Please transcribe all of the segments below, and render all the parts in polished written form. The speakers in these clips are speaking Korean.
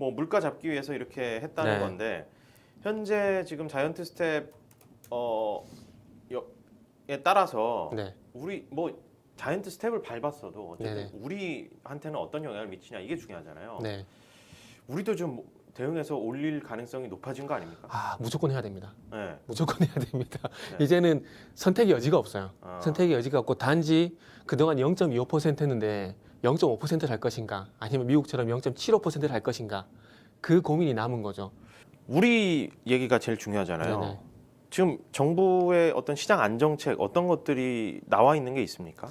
뭐 물가 잡기 위해서 이렇게 했다는 네. 건데 현재 지금 자이언트 스텝 에 따라서 네. 우리 뭐 자이언트 스텝을 밟았어도 어쨌든 네네. 우리한테는 어떤 영향을 미치냐 이게 중요하잖아요. 네. 우리도 좀 대응해서 올릴 가능성이 높아진 거 아닙니까? 아, 무조건 해야 됩니다. 네. 무조건 해야 됩니다. 네. 이제는 선택의 여지가 없어요. 아. 선택의 여지가 없고 단지 그동안 0.25%였는데 0.5%를 할 것인가 아니면 미국처럼 0.75%를 할 것인가 그 고민이 남은 거죠. 우리 얘기가 제일 중요하잖아요. 네네. 지금 정부의 어떤 시장 안정책 어떤 것들이 나와 있는 게 있습니까?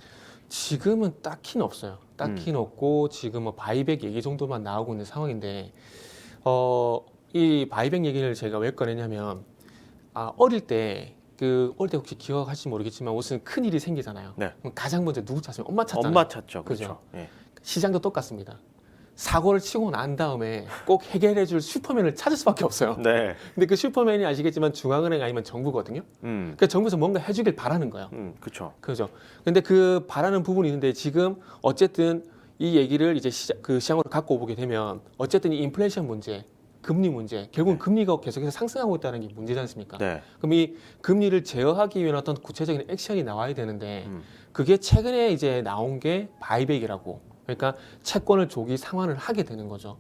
지금은 딱히는 없어요. 딱히는 없고 지금 뭐 바이백 얘기 정도만 나오고 있는 상황인데 이 바이백 얘기를 제가 왜 꺼내냐면 어릴 때 혹시 기억하실지 모르겠지만 무슨 큰 일이 생기잖아요. 네. 그럼 가장 먼저 누구 찾으면 엄마 찾잖아요. 엄마 찾죠. 그죠? 그렇죠. 예. 시장도 똑같습니다. 사고를 치고 난 다음에 꼭 해결해줄 슈퍼맨을 찾을 수밖에 없어요. 네. 근데 그 슈퍼맨이 아시겠지만 중앙은행 아니면 정부거든요. 그러니까 정부에서 뭔가 해주길 바라는 거예요. 그렇죠. 그죠? 근데 그 바라는 부분이 있는데 지금 어쨌든 이 얘기를 이제 시장으로 갖고 오게 되면 어쨌든 이 인플레이션 문제, 금리 문제, 결국은 금리가 계속해서 상승하고 있다는 게 문제지 않습니까? 네. 그럼 이 금리를 제어하기 위한 어떤 구체적인 액션이 나와야 되는데 그게 최근에 이제 나온 게 바이백이라고. 그러니까 채권을 조기 상환을 하게 되는 거죠.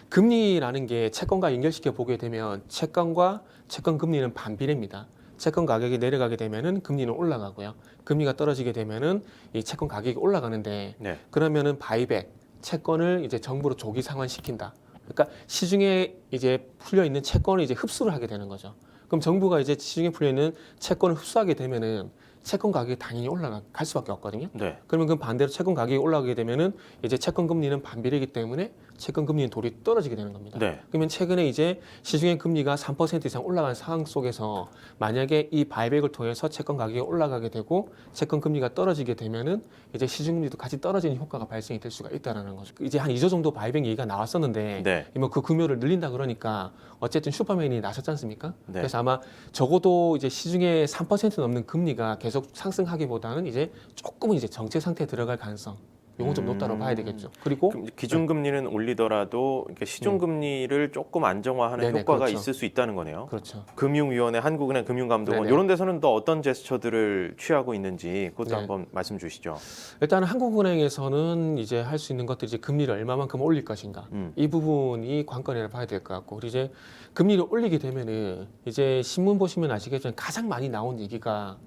금리라는 게 채권과 연결시켜 보게 되면 채권과 채권 금리는 반비례입니다. 채권 가격이 내려가게 되면은 금리는 올라가고요. 금리가 떨어지게 되면은 이 채권 가격이 올라가는데 네. 그러면은 바이백 채권을 이제 정부로 조기 상환시킨다. 그러니까 시중에 이제 풀려 있는 채권을 이제 흡수를 하게 되는 거죠. 그럼 정부가 이제 시중에 풀려 있는 채권을 흡수하게 되면은 채권 가격이 당연히 올라갈 수밖에 없거든요. 네. 그러면 그 반대로 채권 가격이 올라가게 되면은 이제 채권 금리는 반비례이기 때문에 채권 금리는 도리 떨어지게 되는 겁니다. 네. 그러면 최근에 이제 시중의 금리가 3% 이상 올라간 상황 속에서 만약에 이 바이백을 통해서 채권 가격이 올라가게 되고 채권 금리가 떨어지게 되면은 이제 시중 금리도 같이 떨어지는 효과가 발생이 될 수가 있다라는 거죠. 이제 한 2조 정도 바이백 얘기가 나왔었는데 네. 뭐 그 규모를 늘린다 그러니까 어쨌든 슈퍼맨이 나섰지 않습니까? 네. 그래서 아마 적어도 이제 시중에 3% 넘는 금리가 계속 상승하기보다는 이제 조금은 이제 정체 상태에 들어갈 가능성 요건 좀 높다고 봐야 되겠죠. 그리고 기준금리는 올리더라도 이렇게 시중금리를 조금 안정화하는 네네, 효과가 그렇죠. 있을 수 있다는 거네요. 그렇죠. 금융위원회, 한국은행 금융감독원 네네. 이런 데서는 또 어떤 제스처들을 취하고 있는지 그것도 네. 한번 말씀 주시죠. 일단 한국은행에서는 이제 할 수 있는 것들이 이제 금리를 얼마만큼 올릴 것인가 이 부분이 관건이라 봐야 될 것 같고 그리고 이제 금리를 올리게 되면은 이제 신문 보시면 아시겠지만 가장 많이 나온 얘기가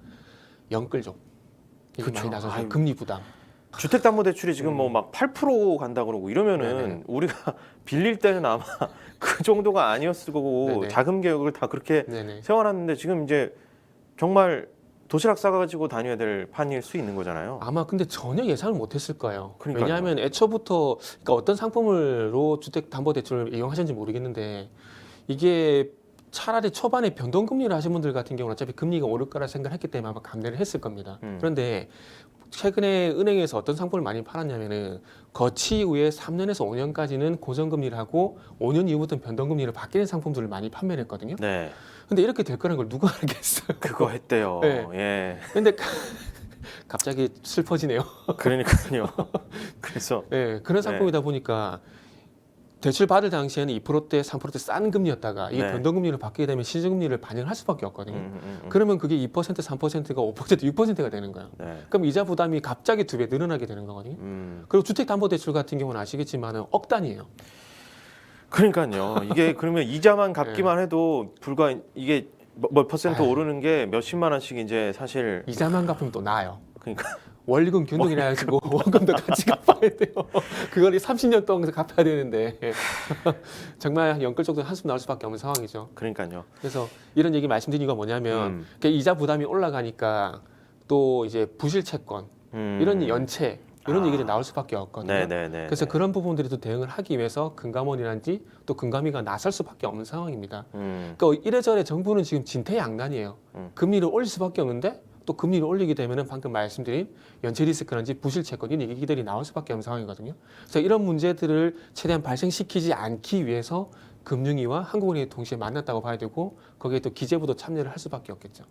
영끌족 이게 그쵸. 많이 나서서 아유. 금리 부담. 주택담보대출이 지금 뭐 막 8% 간다 그러고 이러면은 네네. 우리가 빌릴 때는 아마 그 정도가 아니었을 거고 네네. 자금 개혁을 다 그렇게 네네. 세워놨는데 지금 이제 정말 도시락 싸가지고 다녀야 될 판일 수 있는 거잖아요. 아마 근데 전혀 예상을 못했을 거예요. 그러니까요. 왜냐하면 애초부터 그러니까 어떤 상품으로 주택담보대출을 이용하셨는지 모르겠는데 이게 차라리 초반에 변동금리를 하신 분들 같은 경우는 어차피 금리가 오를 거라 생각했기 때문에 아마 감내를 했을 겁니다. 그런데 최근에 은행에서 어떤 상품을 많이 팔았냐면은 거치 후에 3년에서 5년까지는 고정금리를 하고 5년 이후부터는 변동금리를 바뀌는 상품들을 많이 판매를 했거든요. 네, 근데 이렇게 될 거라는 걸 누가 알겠어요. 그거 했대요. 네. 예, 근데 갑자기 슬퍼지네요. 그러니까요. 그래서 네, 그런 상품이다 보니까 대출 받을 당시에는 2%대, 3%대 싼 금리였다가 이게 네. 변동금리로 바뀌게 되면 시중금리를 반영할 수밖에 없거든요. 그러면 그게 2%, 3%가 5%, 6%가 되는 거예요. 네. 그럼 이자 부담이 갑자기 2배 늘어나게 되는 거거든요. 그리고 주택담보대출 같은 경우는 아시겠지만 억 단위예요. 그러니까요. 이게 그러면 이자만 갚기만 해도 불과 이게 몇 퍼센트 아유. 오르는 게 몇십만 원씩 이제 사실 이자만 갚으면 또 나아요. 그러니까 원리금 균등이라 해가지고 원금도 같이 갚아야 돼요. 그걸 30년 동안 갚아야 되는데 정말 영끌 정도 한숨 나올 수밖에 없는 상황이죠. 그러니까요. 그래서 이런 얘기 말씀드린 이유가 뭐냐면 이자 부담이 올라가니까 또 이제 부실 채권 이런 연체 이런 얘기들이 나올 수밖에 없거든요. 네네네. 그래서 그런 부분들이 또 대응을 하기 위해서 금감원이란지 또 금감위가 나설 수밖에 없는 상황입니다. 그러니까 이래저래 정부는 지금 진퇴양난이에요. 금리를 올릴 수밖에 없는데 또 금리를 올리게 되면은 방금 말씀드린 연체 리스크라든지 부실 채권 이런 얘기들이 나올 수밖에 없는 상황이거든요. 그래서 이런 문제들을 최대한 발생시키지 않기 위해서 금융위와 한국은행이 동시에 만났다고 봐야 되고 거기에 또 기재부도 참여를 할 수밖에 없겠죠.